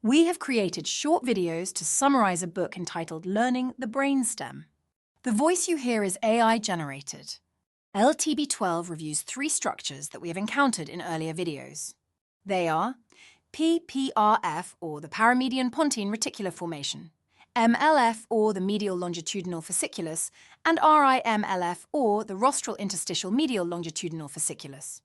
We have created short videos to summarize a book entitled Learning the Brainstem. The voice you hear is AI-generated. LTB12 reviews 3 structures that we have encountered in earlier videos. They are PPRF, or the paramedian pontine reticular formation, MLF, or the medial longitudinal fasciculus, and riMLF, or the rostral interstitial medial longitudinal fasciculus.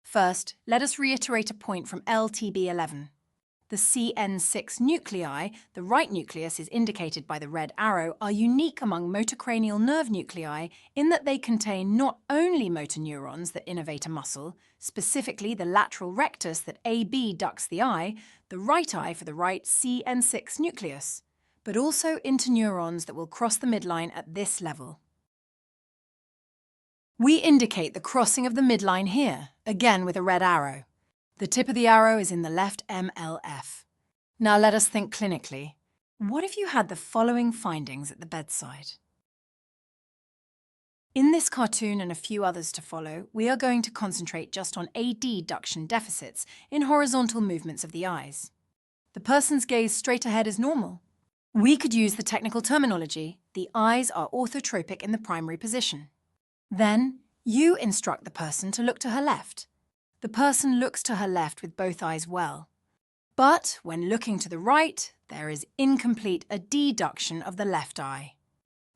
First, let us reiterate a point from LTB11. The CN6 nuclei, the right nucleus is indicated by the red arrow, are unique among motorcranial nerve nuclei in that they contain not only motor neurons that innervate a muscle, specifically the lateral rectus that AB ducts the eye, the right eye for the right CN6 nucleus, but also interneurons that will cross the midline at this level. We indicate the crossing of the midline here, again with a red arrow. The tip of the arrow is in the left MLF. Now let us think clinically. What if you had the following findings at the bedside? In this cartoon and a few others to follow, we are going to concentrate just on adduction deficits in horizontal movements of the eyes. The person's gaze straight ahead is normal. We could use the technical terminology, the eyes are orthotropic in the primary position. Then, you instruct the person to look to her left. The person looks to her left with both eyes well. But when looking to the right, there is incomplete adduction of the left eye.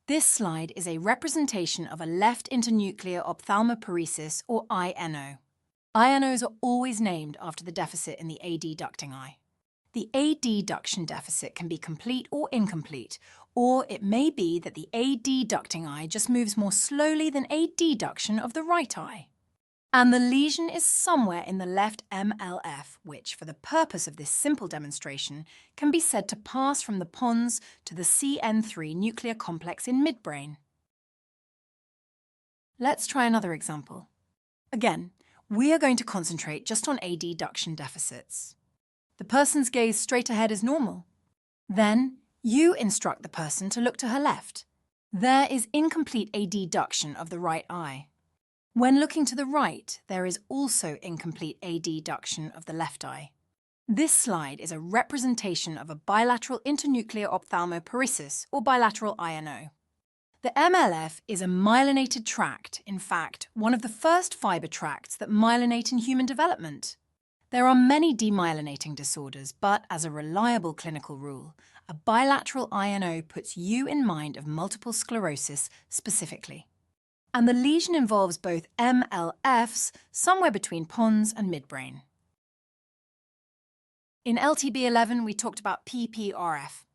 This slide is a representation of a left internuclear ophthalmoparesis, or INO. INOs are always named after the deficit in the adducting eye. The adduction deficit can be complete or incomplete, or it may be that the adducting eye just moves more slowly than adduction of the right eye. And the lesion is somewhere in the left MLF, which, for the purpose of this simple demonstration, can be said to pass from the pons to the CN3 nuclear complex in midbrain. Let's try another example. Again, we are going to concentrate just on adduction deficits. The person's gaze straight ahead is normal. Then, you instruct the person to look to her left. There is incomplete adduction of the right eye. When looking to the right, there is also incomplete adduction of the left eye. This slide is a representation of a bilateral internuclear ophthalmoparesis, or bilateral INO. The MLF is a myelinated tract, in fact, one of the first fiber tracts that myelinate in human development. There are many demyelinating disorders, but as a reliable clinical rule, a bilateral INO puts you in mind of multiple sclerosis specifically. And the lesion involves both MLFs, somewhere between pons and midbrain. In LTB11, we talked about PPRF.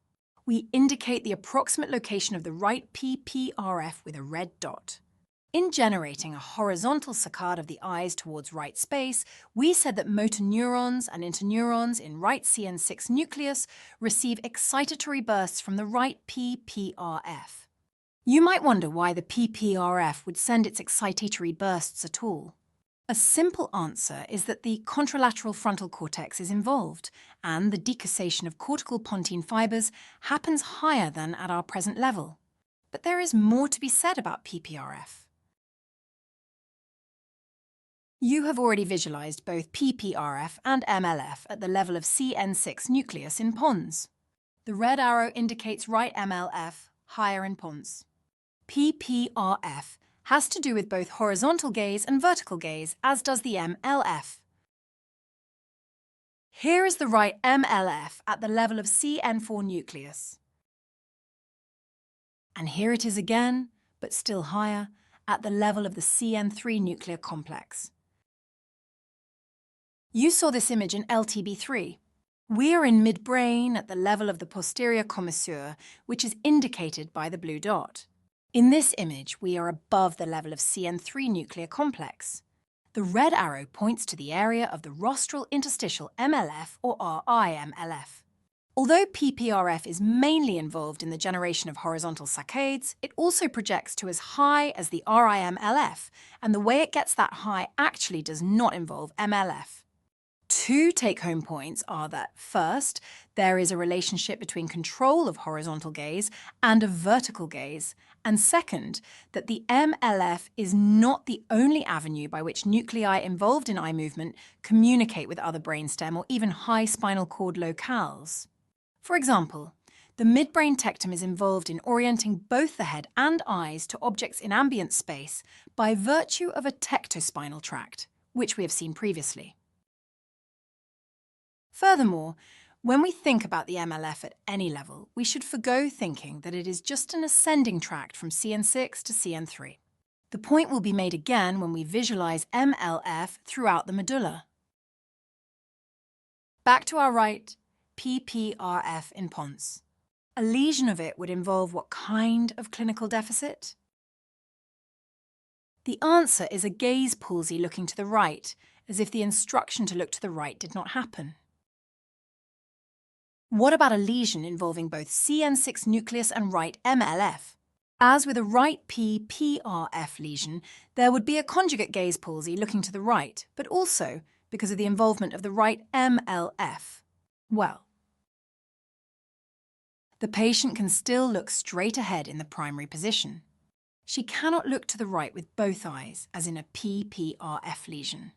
We indicate the approximate location of the right PPRF with a red dot. In generating a horizontal saccade of the eyes towards right space, we said that motor neurons and interneurons in right CN6 nucleus receive excitatory bursts from the right PPRF. You might wonder why the PPRF would send its excitatory bursts at all. A simple answer is that the contralateral frontal cortex is involved, and the decussation of cortical pontine fibers happens higher than at our present level. But there is more to be said about PPRF. You have already visualized both PPRF and MLF at the level of CN6 nucleus in pons. The red arrow indicates right MLF, higher in pons. PPRF has to do with both horizontal gaze and vertical gaze, as does the MLF. Here is the right MLF at the level of CN4 nucleus. And here it is again, but still higher, at the level of the CN3 nuclear complex. You saw this image in LTB3. We are in midbrain at the level of the posterior commissure, which is indicated by the blue dot. In this image, we are above the level of CN3 nuclear complex. The red arrow points to the area of the rostral interstitial MLF or riMLF. Although PPRF is mainly involved in the generation of horizontal saccades, it also projects to as high as the riMLF, and the way it gets that high actually does not involve MLF. Two take-home points are that, first, there is a relationship between control of horizontal gaze and of vertical gaze, and second, that the MLF is not the only avenue by which nuclei involved in eye movement communicate with other brainstem or even high spinal cord locales. For example, the midbrain tectum is involved in orienting both the head and eyes to objects in ambient space by virtue of a tectospinal tract, which we have seen previously. Furthermore, when we think about the MLF at any level, we should forgo thinking that it is just an ascending tract from CN6 to CN3. The point will be made again when we visualize MLF throughout the medulla. Back to our right, PPRF in Pons. A lesion of it would involve what kind of clinical deficit? The answer is a gaze palsy looking to the right, as if the instruction to look to the right did not happen. What about a lesion involving both CN6 nucleus and right MLF? As with a right PPRF lesion, there would be a conjugate gaze palsy looking to the right, but also because of the involvement of the right MLF. Well, the patient can still look straight ahead in the primary position. She cannot look to the right with both eyes, as in a PPRF lesion.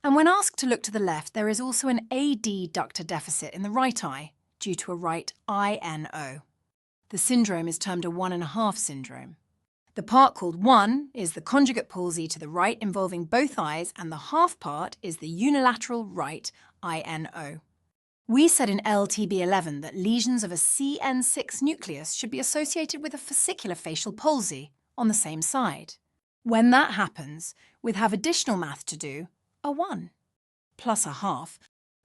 And when asked to look to the left, there is also an adductor deficit in the right eye, due to a right INO. The syndrome is termed a 1.5 syndrome. The part called 1 is the conjugate palsy to the right involving both eyes, and the half part is the unilateral right INO. We said in LTB 11 that lesions of a CN6 nucleus should be associated with a fascicular facial palsy on the same side. When that happens, we'd have additional math to do, a 1 plus a half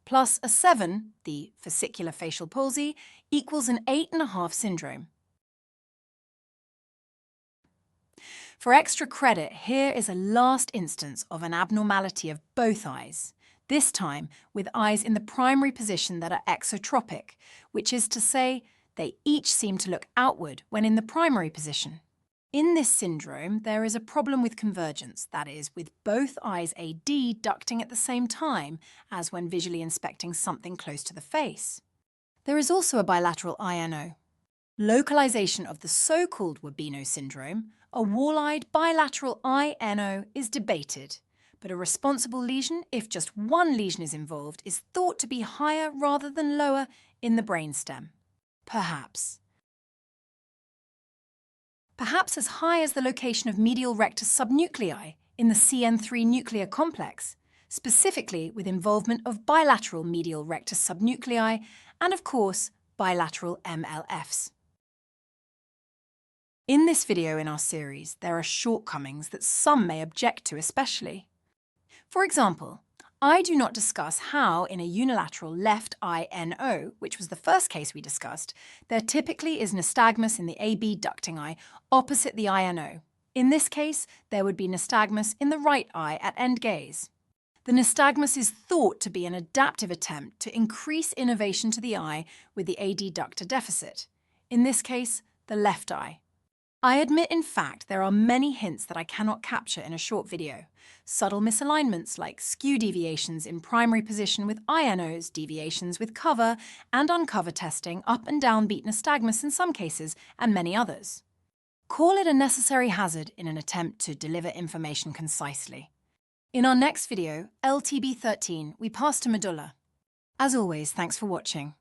plus a 7, the fascicular facial palsy, equals an 8.5 syndrome. For extra credit, here is a last instance of an abnormality of both eyes, this time with eyes in the primary position that are exotropic, which is to say, they each seem to look outward when in the primary position. In this syndrome, there is a problem with convergence, that is, with both eyes adducting at the same time as when visually inspecting something close to the face. There is also a bilateral INO. Localization of the so-called Wabino syndrome, a wall-eyed bilateral INO, is debated, but a responsible lesion, if just one lesion is involved, is thought to be higher rather than lower in the brainstem. Perhaps. Perhaps as high as the location of medial rectus subnuclei in the CN3 nuclear complex, specifically with involvement of bilateral medial rectus subnuclei and, of course, bilateral MLFs. In this video in our series, there are shortcomings that some may object to especially. For example, I do not discuss how in a unilateral left INO, which was the first case we discussed, there typically is nystagmus in the AB ducting eye opposite the INO. In this case, there would be nystagmus in the right eye at end gaze. The nystagmus is thought to be an adaptive attempt to increase innervation to the eye with the adductor deficit, in this case, the left eye. I admit, in fact, there are many hints that I cannot capture in a short video. Subtle misalignments like skew deviations in primary position with INOs, deviations with cover and uncover testing, up and down beat nystagmus in some cases, and many others. Call it a necessary hazard in an attempt to deliver information concisely. In our next video, LTB 13, we pass to medulla. As always, thanks for watching.